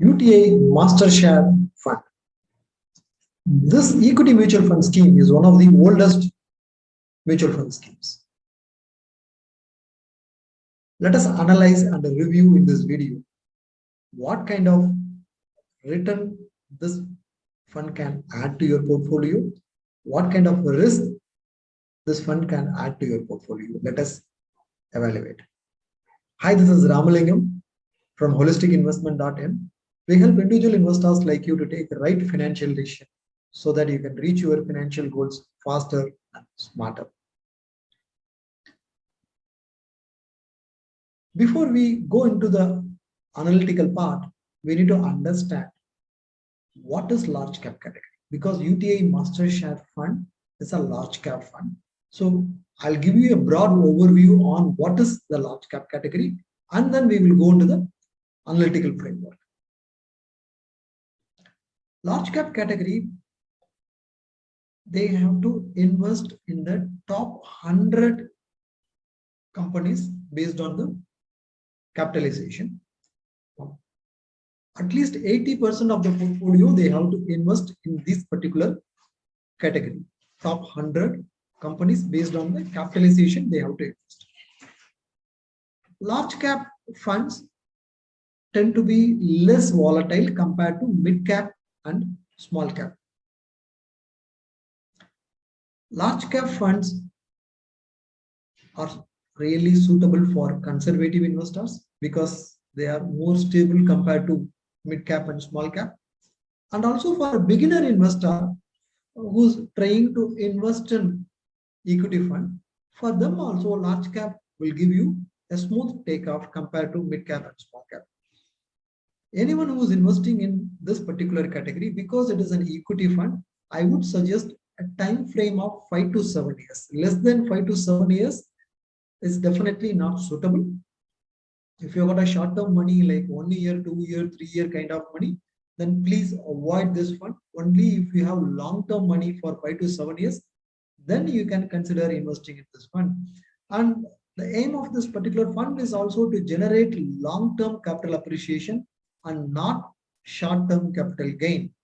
UTI Master Share Fund. This equity mutual fund scheme is one of the oldest mutual fund schemes. Let us analyze and review in this video what kind of return this fund can add to your portfolio, what kind of risk this fund can add to your portfolio. Let us evaluate. Hi, this is Ramalingam from holisticinvestment.in. We help individual investors like you to take the right financial decision so that you can reach your financial goals faster and smarter. Before we go into the analytical part, we need to understand what is large cap category, because UTI Master Share Fund is a large cap fund. So I'll give you a broad overview on what is the large cap category, and then we will go into the analytical framework. Large cap category, they have to invest in the top 100 companies based on the capitalization. At least 80% of the portfolio they have to invest in this particular category. Top 100 companies based on the capitalization they have to invest. Large cap funds tend to be less volatile compared to mid cap and small cap. Large cap funds are really suitable for conservative investors because they are more stable compared to mid cap and small cap, and also for a beginner investor who's trying to invest in equity fund, for them also large cap will give you a smooth takeoff compared to mid cap and small cap. Anyone who is investing in this particular category, because it is an equity fund, I would suggest a time frame of 5 to 7 years. Less than 5 to 7 years is definitely not suitable. If you got a short-term money like 1 year, 2 year, 3 year kind of money, then please avoid this fund. Only if you have long-term money for 5 to 7 years, then you can consider investing in this fund. And the aim of this particular fund is also to generate long-term capital appreciation and not short-term capital gain.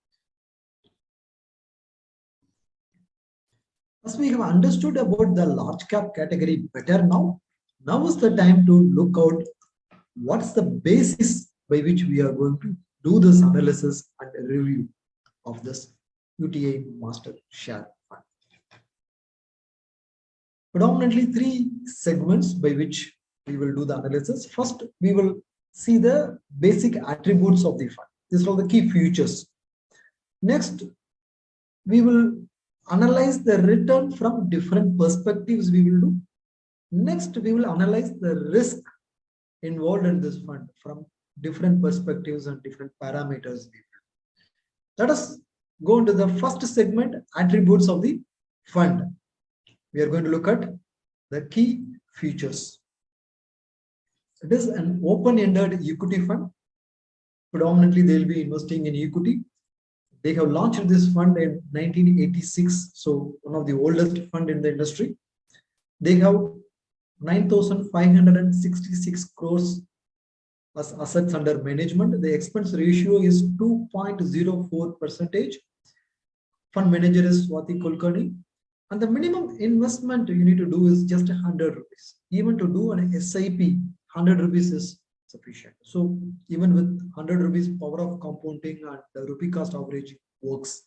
As we have understood about the large cap category better now is the time to look out what's the basis by which we are going to do this analysis and review of this UTI Master Share Fund. Predominantly 3 segments by which we will do the analysis. First, we will see the basic attributes of the fund. These are the key features. Next, we will analyze the return from different perspectives we will do. Next, we will analyze the risk involved in this fund from different perspectives and different parameters. Let us go into the first segment, attributes of the fund. We are going to look at the key features. It is an open-ended equity fund. Predominantly, they will be investing in equity. They have launched this fund in 1986, so one of the oldest fund in the industry. They have 9,566 crores as assets under management. The expense ratio is 2.04%. Fund manager is Swati Kulkarni. And the minimum investment you need to do is just 100 rupees. Even to do an SIP, 100 rupees is sufficient. So even with 100 rupees, power of compounding and the rupee cost average works.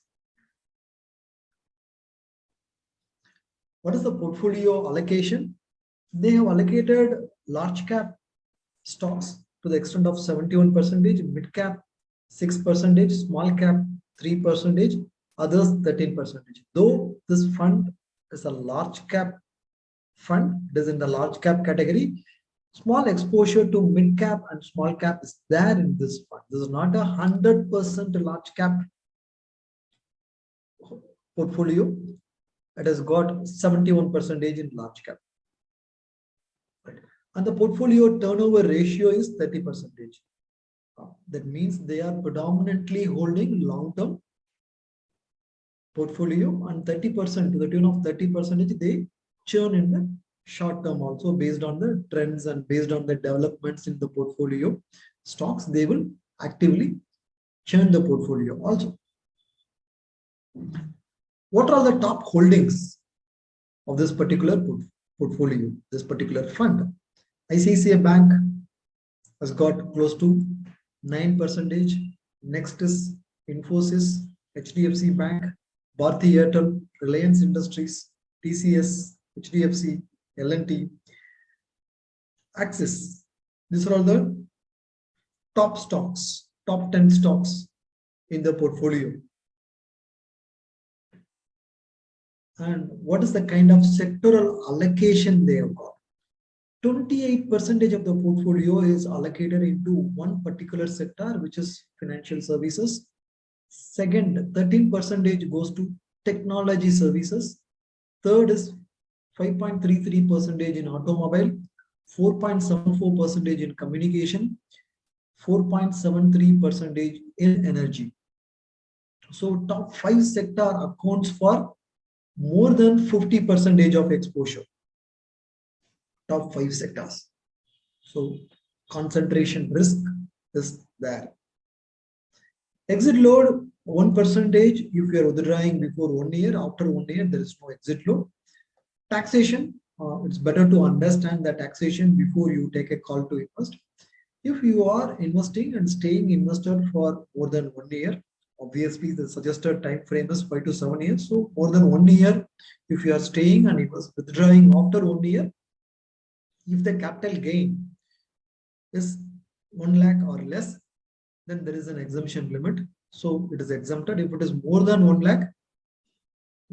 What is the portfolio allocation? They have allocated large cap stocks to the extent of 71%, mid cap 6%, small cap 3%, others 13%. Though this fund is a large cap fund, it is in the large cap category, small exposure to mid cap and small cap is there in this fund. This is not a 100% large cap portfolio. It has got 71% in large cap. Right. And the portfolio turnover ratio is 30%. That means they are predominantly holding long-term portfolio, and 30%, to the tune of 30%, they churn in the short term also based on the trends and based on the developments in the portfolio stocks. They will actively churn the portfolio also. What are the top holdings of this particular portfolio, this particular fund? ICICI Bank has got close to 9%. Next is Infosys, HDFC Bank, Bharti Airtel, Reliance Industries, TCS, HDFC, L&T, Axis. These are all the top stocks, top 10 stocks in the portfolio. And what is the kind of sectoral allocation they have got? 28% of the portfolio is allocated into one particular sector, which is financial services. Second, 13% goes to technology services. Third is 5.33% in automobile, 4.74% in communication, 4.73% in energy. So top 5 sector accounts for more than 50% of exposure. Top 5 sectors. So concentration risk is there. Exit load 1%. If you are withdrawing before 1 year, after 1 year, there is no exit load. Taxation, it's better to understand the taxation before you take a call to invest. If you are investing and staying invested for more than 1 year, obviously the suggested time frame is 5 to 7 years. So more than 1 year, if you are staying and withdrawing after 1 year, if the capital gain is 1 lakh or less, then there is an exemption limit. So it is exempted. If it is more than 1 lakh,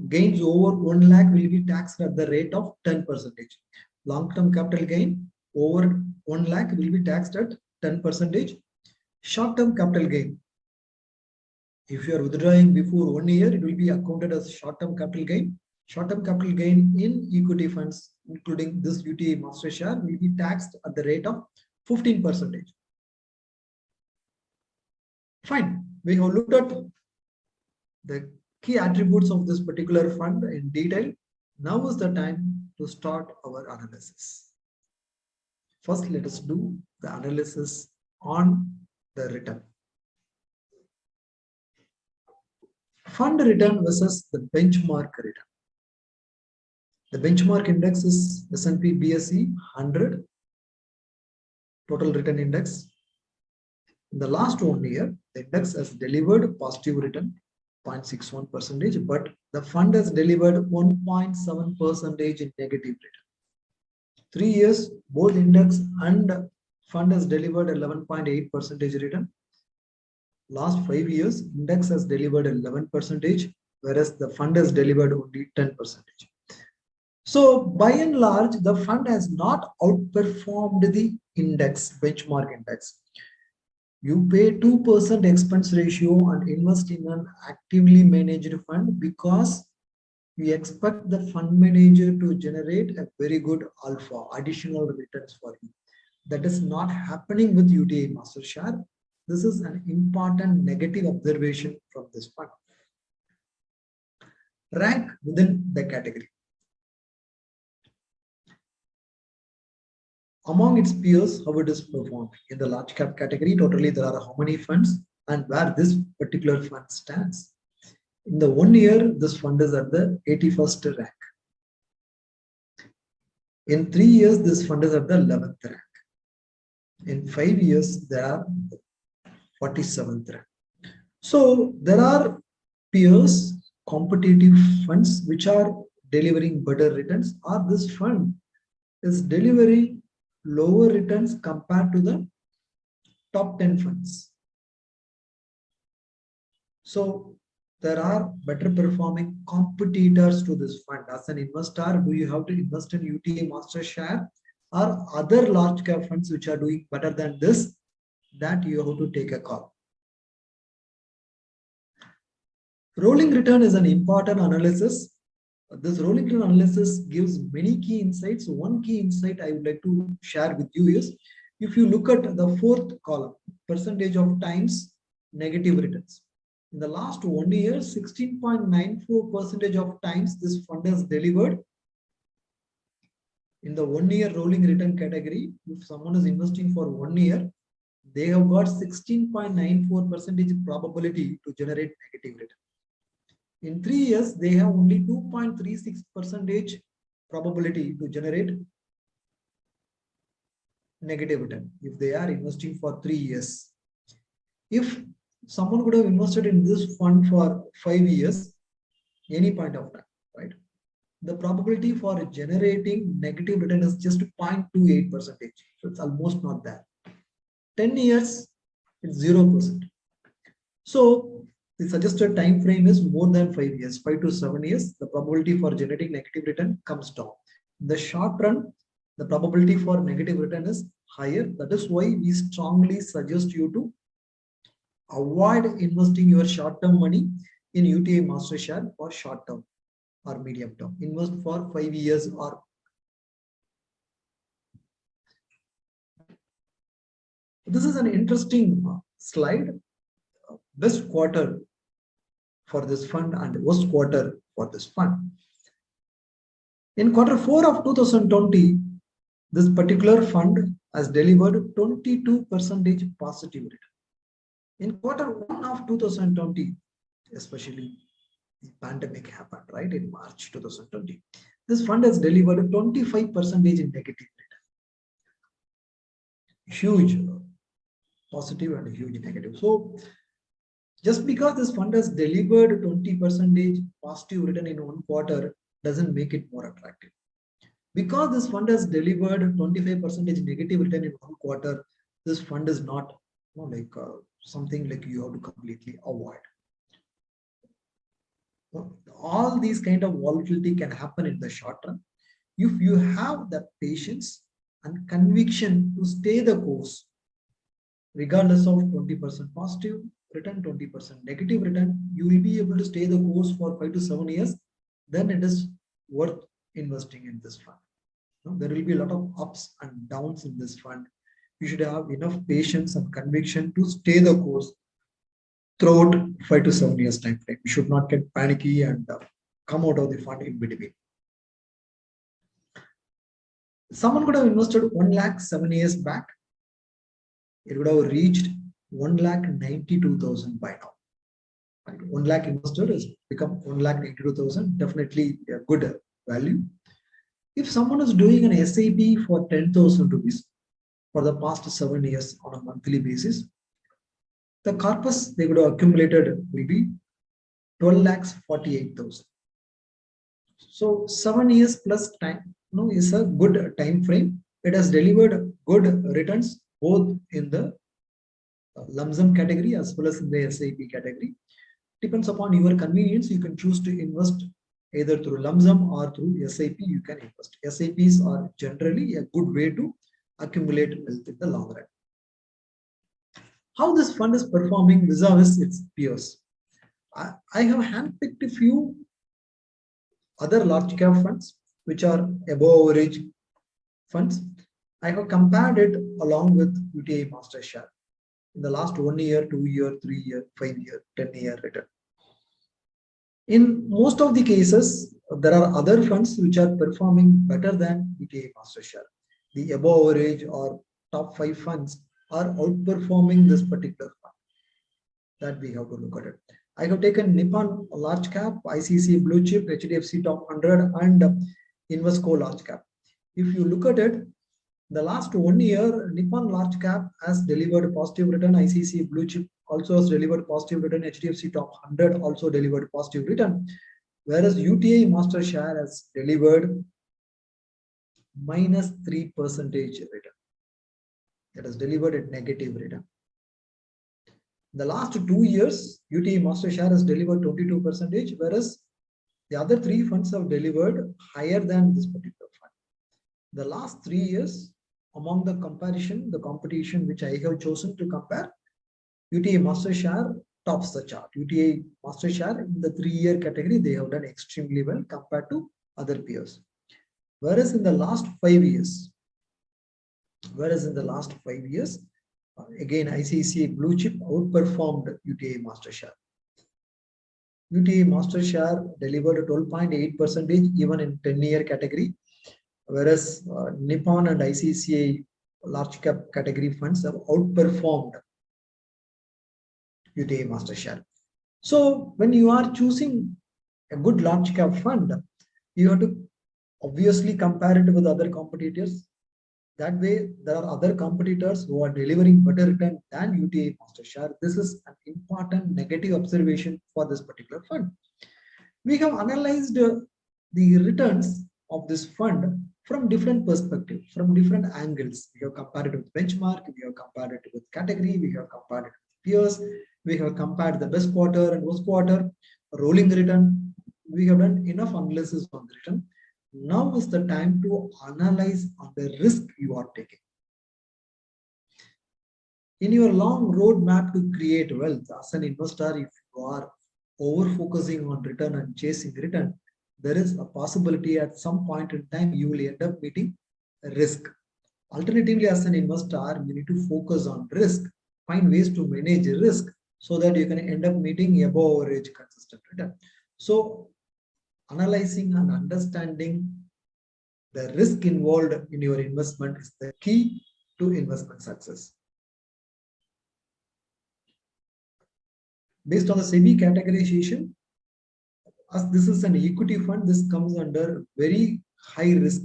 gains over 1 lakh will be taxed at the rate of 10%. Long-term capital gain over 1 lakh will be taxed at 10%. Short-term capital gain, if you are withdrawing before 1 year, it will be accounted as short-term capital gain. Short-term capital gain in equity funds, including this UTI master share, will be taxed at the rate of 15%. Fine. We have looked at the key attributes of this particular fund in detail. Now is the time to start our analysis. First, let us do the analysis on the return. Fund return versus the benchmark return. The benchmark index is S&P BSE 100 total return index. In the last 1 year, the index has delivered positive return 0.61%, but the fund has delivered 1.7% in negative return. 3 years, both index and fund has delivered 11.8% return. Last 5 years, index has delivered 11%, whereas the fund has delivered only 10%. So by and large, the fund has not outperformed the index, benchmark index. You pay 2% expense ratio and invest in an actively managed fund because we expect the fund manager to generate a very good alpha, additional returns for you. That is not happening with UTI Master Share. This is an important negative observation from this fund. Rank within the category. Among its peers, how it is performed. In the large cap category, totally there are how many funds and where this particular fund stands. In the 1 year, this fund is at the 81st rank. In 3 years, this fund is at the 11th rank. In 5 years, there are 47th rank. So there are peers, competitive funds which are delivering better returns, or this fund is delivering lower returns compared to the top 10 funds. So there are better performing competitors to this fund. As an investor, do you have to invest in UTI Master Share or other large cap funds which are doing better than this? That you have to take a call. Rolling return is an important analysis. This rolling return analysis gives many key insights. One key insight I would like to share with you is, if you look at the 4th column, percentage of times negative returns. In the last 1 year, 16.94% of times this fund has delivered. In the 1 year rolling return category, if someone is investing for 1 year, they have got 16.94% probability to generate negative return. In 3 years, they have only 2.36% probability to generate negative return if they are investing for 3 years. If someone could have invested in this fund for 5 years, any point of time, right? The probability for generating negative return is just 0.28%. So it's almost not there. 10 years, it's 0%. So the suggested time frame is more than 5 years, 5 to 7 years. The probability for generating negative return comes down. In the short run, the probability for negative return is higher. That is why we strongly suggest you to avoid investing your short-term money in UTI Master Share for short-term or medium term. Invest for 5 years or. This is an interesting slide. Best quarter for this fund and worst quarter for this fund. In quarter 4 of 2020, this particular fund has delivered 22% positive return. In quarter 1 of 2020, especially the pandemic happened, right, in March 2020. This fund has delivered 25% in negative return. Huge positive and huge negative. So just because this fund has delivered 20% positive return in 1 quarter doesn't make it more attractive. Because this fund has delivered 25% negative return in 1 quarter, this fund is not something like you have to completely avoid. All these kind of volatility can happen in the short run. If you have the patience and conviction to stay the course, regardless of 20% positive return, 20% negative return, you will be able to stay the course for 5 to 7 years. Then it is worth investing in this fund. There will be a lot of ups and downs in this fund. You should have enough patience and conviction to stay the course throughout 5 to 7 years time frame. You should not get panicky and come out of the fund in between. Someone could have invested 1 lakh 7 years back. It would have reached 1,92,000 by now. 1 lakh investor has become 1,92,000, definitely a good value. If someone is doing an SIP for 10,000 rupees for the past 7 years on a monthly basis, the corpus they would have accumulated will be 12,48,000. So 7 years plus time is a good time frame. It has delivered good returns both in the lump sum category as well as in the SIP category. Depends upon your convenience. You can choose to invest either through lump sum or through SIP. You can invest. SIPs are generally a good way to accumulate wealth in the long run. How this fund is performing vis-a-vis its peers. I have handpicked a few other large cap funds which are above average funds. I have compared it along with UTI Master Share in the last 1 year, 2 year, 3 year, 5 year, 10 year return. In most of the cases, there are other funds which are performing better than UTI Master Share. The above average or top 5 funds are outperforming this particular fund. That we have to look at it. I have taken Nippon large cap, ICC blue chip, HDFC top 100 and Invesco large cap. If you look at it, the last 1 year, Nippon large cap has delivered positive return, ICC blue chip also has delivered positive return, HDFC top 100 also delivered positive return, whereas UTI Master Share has delivered -3% return. It has delivered a negative return. In the last 2 years, UTI Master Share has delivered 22%, whereas the other 3 funds have delivered higher than this particular fund. The last 3 years, among the competition which I have chosen to compare, UTI Master Share tops the chart. UTI Master Share in the 3-year category, they have done extremely well compared to other peers. Whereas in the last 5 years, again ICICI blue chip outperformed UTI Master Share. UTI Master Share delivered 12.8% even in 10-year category, whereas Nippon and ICICI large cap category funds have outperformed UTI master share. So when you are choosing a good large cap fund, you have to obviously compare it with other competitors. That way, there are other competitors who are delivering better return than UTI master share. This is an important negative observation for this particular fund. We have analyzed the returns of this fund from different perspectives, from different angles. We have compared it with benchmark, we have compared it with category, we have compared it with peers, we have compared the best quarter and worst quarter, rolling return. We have done enough analysis on the return. Now is the time to analyze on the risk you are taking. In your long roadmap to create wealth as an investor, if you are over focusing on return and chasing return, there is a possibility at some point in time you will end up meeting risk. Alternatively, as an investor, you need to focus on risk, find ways to manage risk so that you can end up meeting above average consistent return. So analyzing and understanding the risk involved in your investment is the key to investment success. Based on the SEBI categorization, as this is an equity fund, this comes under very high risk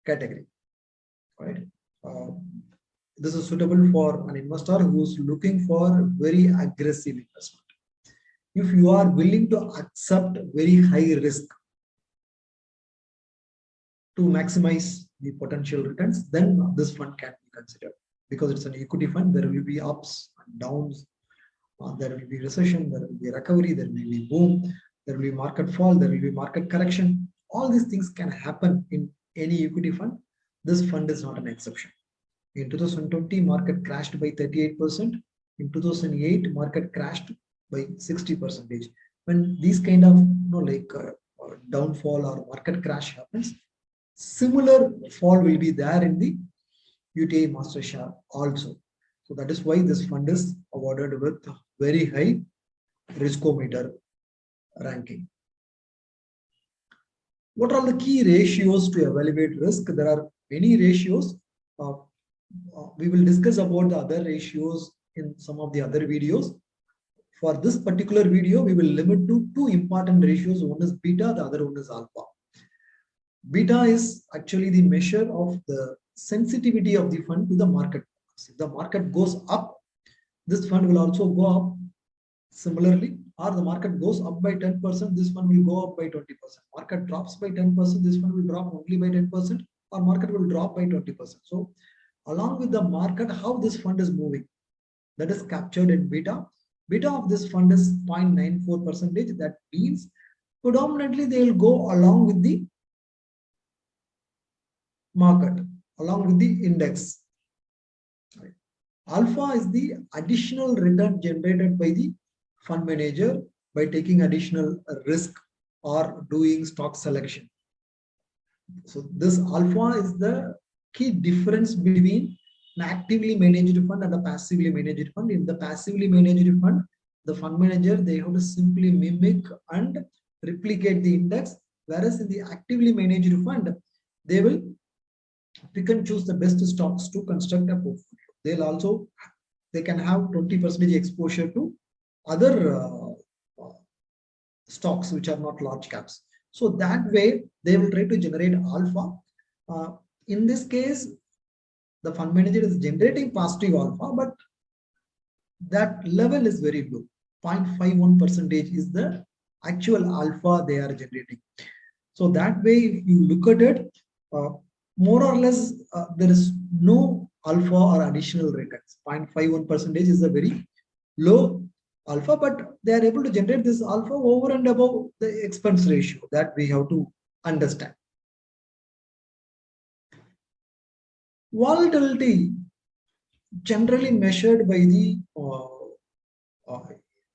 category, right? This is suitable for an investor who is looking for very aggressive investment. If you are willing to accept very high risk to maximize the potential returns, then this fund can be considered. Because it's an equity fund, there will be ups and downs, there will be recession, there will be recovery, there may be boom, there will be market fall, there will be market correction. All these things can happen in any equity fund. This fund is not an exception. In 2020, market crashed by 38%. In 2008, market crashed by 60%. When these kind of downfall or market crash happens, similar fall will be there in the UTI master share also. So that is why this fund is awarded with very high Riskometer ranking. What are the key ratios to evaluate risk? There are many ratios. We will discuss about the other ratios in some of the other videos. For this particular video, we will limit to two important ratios. One is beta, the other one is alpha. Beta is actually the measure of the sensitivity of the fund to the market. If the market goes up, this fund will also go up similarly, or the market goes up by 10%, this fund will go up by 20%. Market drops by 10%, this fund will drop only by 10%, or market will drop by 20%. So along with the market, how this fund is moving, that is captured in beta. Beta of this fund is 0.94%. That means predominantly they will go along with the market, along with the index. Alpha is the additional return generated by the fund manager by taking additional risk or doing stock selection. So this alpha is the key difference between an actively managed fund and a passively managed fund. In the passively managed fund, the fund manager, they have to simply mimic and replicate the index, whereas in the actively managed fund, they will pick and choose the best stocks to construct a portfolio. They can have 20% exposure to other stocks which are not large caps. So that way they will try to generate alpha. In this case, the fund manager is generating positive alpha, but that level is very low. 0.51% is the actual alpha they are generating. So that way, if you look at it, more or less, there is no alpha or additional returns. 0.51% is a very low alpha, but they are able to generate this alpha over and above the expense ratio that we have to understand. Volatility, generally measured by the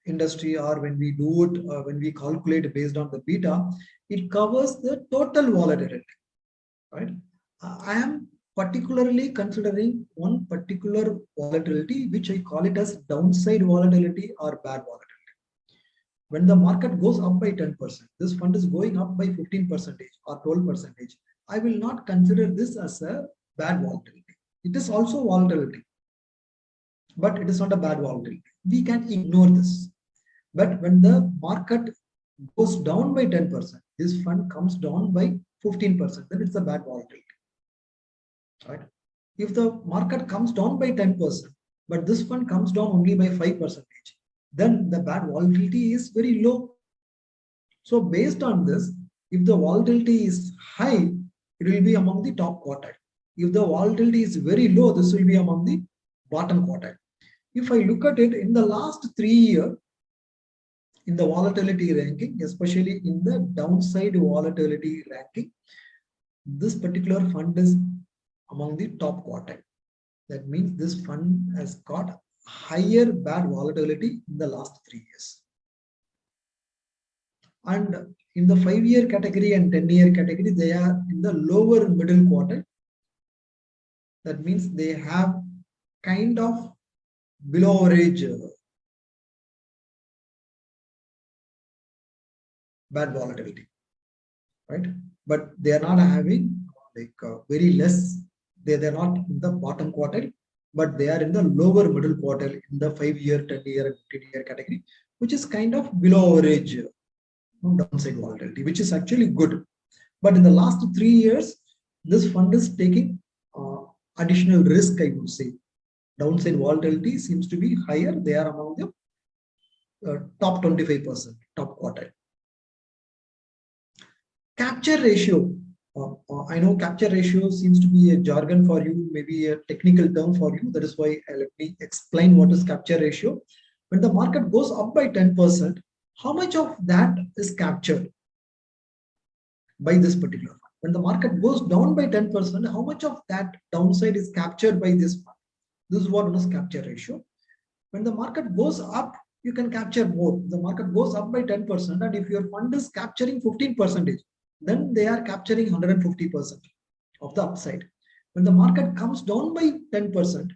industry, or when we do it, when we calculate based on the beta, it covers the total volatility, right? I am particularly considering one particular volatility, which I call it as downside volatility or bad volatility. When the market goes up by 10%, this fund is going up by 15% or 12%, I will not consider this as a bad volatility. It is also volatility, but it is not a bad volatility. We can ignore this. But when the market goes down by 10%, this fund comes down by 15%, then it's a bad volatility. Right? If the market comes down by 10%, but this fund comes down only by 5%, then the bad volatility is very low. So based on this, if the volatility is high, it will be among the top quartile. If the volatility is very low, this will be among the bottom quartile. If I look at it in the last 3 years, in the volatility ranking, especially in the downside volatility ranking, this particular fund is among the top quartile. That means this fund has got higher bad volatility in the last 3 years. And in the 5-year category and 10-year category, they are in the lower middle quartile. That means they have kind of below average bad volatility, right? But they are not having like very less. They're not in the bottom quartile, but they are in the lower middle quartile in the 5-year, 10-year, and 15-year category, which is kind of below average downside volatility, which is actually good. But in the last 3 years, this fund is taking additional risk, I would say. Downside volatility seems to be higher. They are among the top 25%, top quartile. Capture ratio. I know capture ratio seems to be a jargon for you, maybe a technical term for you. That is why let me explain what is capture ratio. When the market goes up by 10%, how much of that is captured by this particular fund? When the market goes down by 10%, how much of that downside is captured by this fund? This is what is capture ratio. When the market goes up, you can capture more. The market goes up by 10%, and if your fund is capturing 15%, then they are capturing 150% of the upside. When the market comes down by 10%,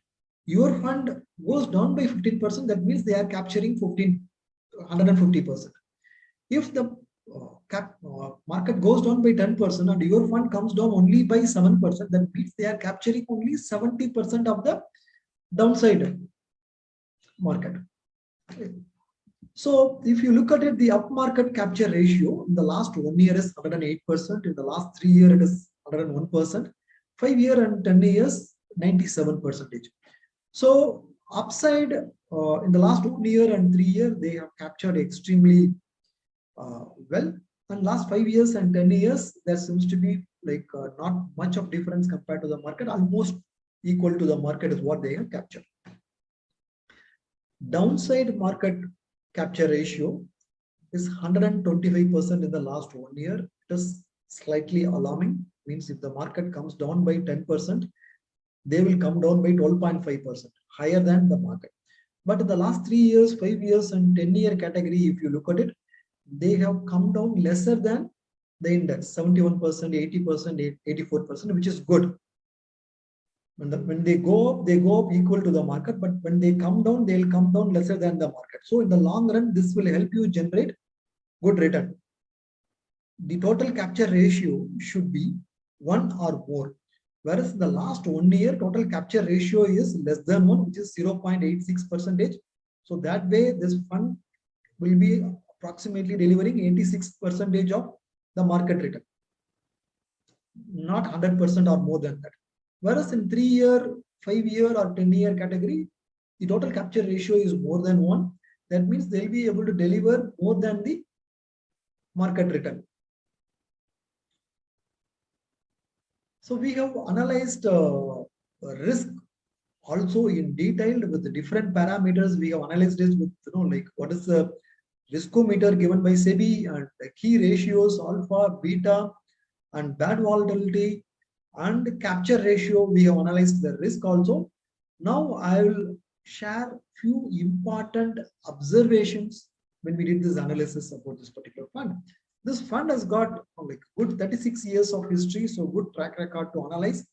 your fund goes down by 15%, that means they are capturing 150%. If the market goes down by 10% and your fund comes down only by 7%, that means they are capturing only 70% of the downside market. Okay. So if you look at it, the up market capture ratio in the last 1 year is 108%. In the last 3 years, it is 101%. 5 years and 10 years, 97%. So upside in the last 1 year and 3 years, they have captured extremely well. And last 5 years and 10 years, there seems to be like not much of difference compared to the market. Almost equal to the market is what they have captured. Downside market capture ratio is 125% in the last 1 year. It is slightly alarming. Means if the market comes down by 10%, they will come down by 12.5%, higher than the market. But in the last 3 years, 5 years, and 10-year category, if you look at it, they have come down lesser than the index, 71%, 80%, 84%, which is good. When they go up equal to the market, but when they come down, they'll come down lesser than the market. So in the long run, this will help you generate good return. The total capture ratio should be 1 or more. Whereas in the last 1 year, total capture ratio is less than 1, which is 0.86%. So that way, this fund will be approximately delivering 86% of the market return, not 100% or more than that. Whereas in 3-year, 5-year, or 10-year category, the total capture ratio is more than 1. That means they'll be able to deliver more than the market return. So we have analyzed risk also in detail with the different parameters. We have analyzed this with like what is the Riskometer given by SEBI and the key ratios alpha, beta, and bad volatility and capture ratio. We have analyzed the risk also. Now I will share few important observations when we did this analysis about this particular fund. This fund has got like good 36 years of history, so good track record to analyze.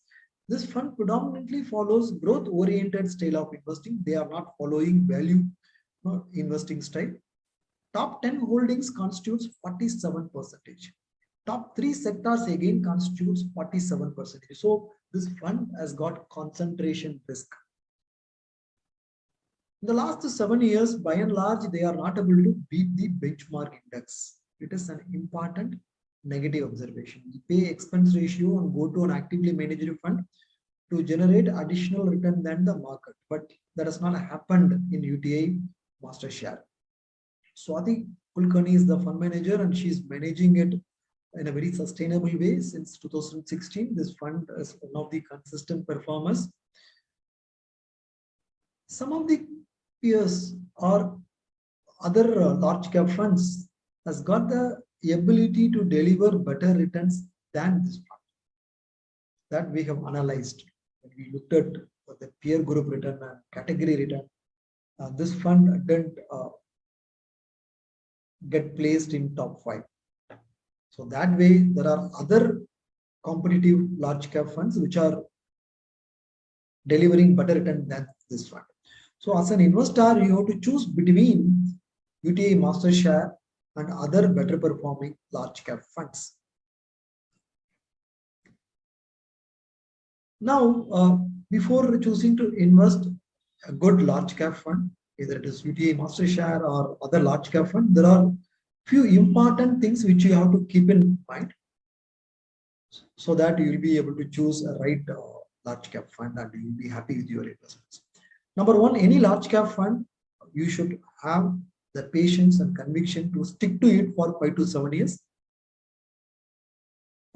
This fund predominantly follows growth-oriented style of investing. They are not following value investing style. Top 10 holdings constitutes 47%. Top 3 sectors again constitutes 47%. So this fund has got concentration risk. In the last 7 years, by and large, they are not able to beat the benchmark index. It is an important negative observation. We pay expense ratio and go to an actively managed fund to generate additional return than the market. But that has not happened in UTI Master Share. Swati Kulkarni is the fund manager and she is managing it in a very sustainable way since 2016. This fund is one of the consistent performers. Some of the peers or other large cap funds has got the ability to deliver better returns than this fund. That we have analyzed. When we looked at the peer group return and category return, this fund didn't get placed in top 5. So that way, there are other competitive large cap funds which are delivering better return than this fund. So as an investor, you have to choose between UTI Master Share and other better performing large cap funds. Now, before choosing to invest a good large cap fund, either it is UTI Master Share or other large cap fund, there are few important things which you have to keep in mind so that you will be able to choose a right large cap fund and you will be happy with your investments. Number one, any large cap fund, you should have the patience and conviction to stick to it for 5 to 7 years.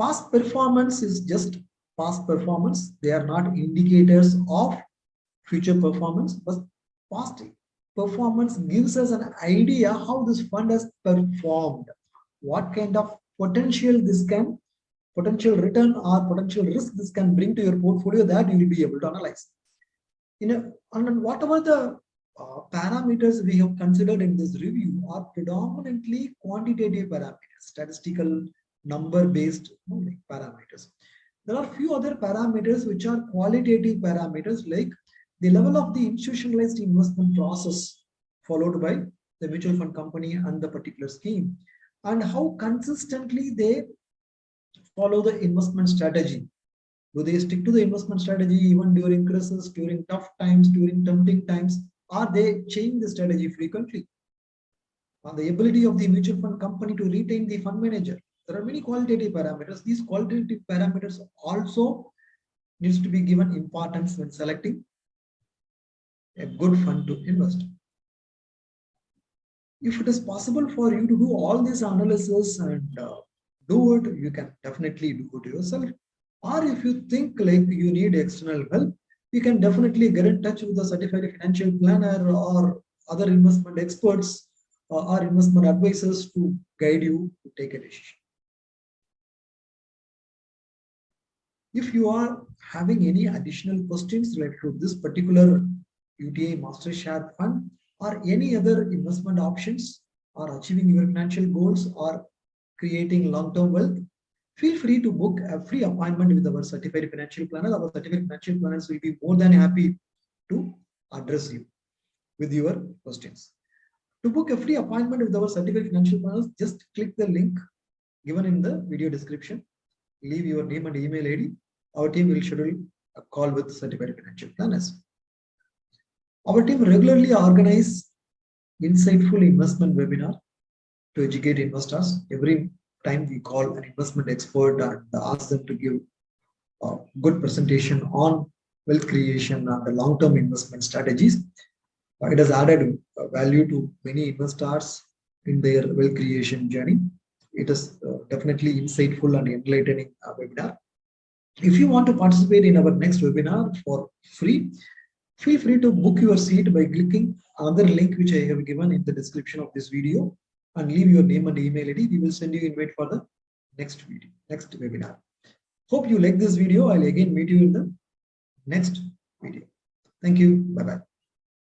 Past performance is just past performance. They are not indicators of future performance, but past performance gives us an idea how this fund has performed, what kind of potential return or potential risk this can bring to your portfolio, that you will be able to analyze. And whatever the parameters we have considered in this review are predominantly quantitative parameters, statistical number-based parameters. There are few other parameters which are qualitative parameters, like the level of the institutionalized investment process followed by the mutual fund company and the particular scheme, and how consistently they follow the investment strategy. Do they stick to the investment strategy even during crisis, during tough times, during tempting times, or they change the strategy frequently? On the ability of the mutual fund company to retain the fund manager. There are many qualitative parameters. These qualitative parameters also needs to be given importance when selecting a good fund to invest. If it is possible for you to do all this analysis and do it, you can definitely do it yourself. Or if you think like you need external help, you can definitely get in touch with a certified financial planner or other investment experts or investment advisors to guide you to take a decision. If you are having any additional questions related to this particular UTI Master Share Fund or any other investment options or achieving your financial goals or creating long-term wealth, feel free to book a free appointment with our certified financial planner. Our certified financial planners will be more than happy to address you with your questions. To book a free appointment with our certified financial planners, just click the link given in the video description. Leave your name and email ID. Our team will schedule a call with certified financial planners. Our team regularly organize insightful investment webinar to educate investors. Every time we call an investment expert and ask them to give a good presentation on wealth creation and the long-term investment strategies. It has added value to many investors in their wealth creation journey. It is definitely insightful and enlightening webinar. If you want to participate in our next webinar for free, feel free to book your seat by clicking another link which I have given in the description of this video and leave your name and email ID. We will send you invite for the next webinar. Hope you like this video. I'll again meet you in the next video. Thank you. Bye-bye.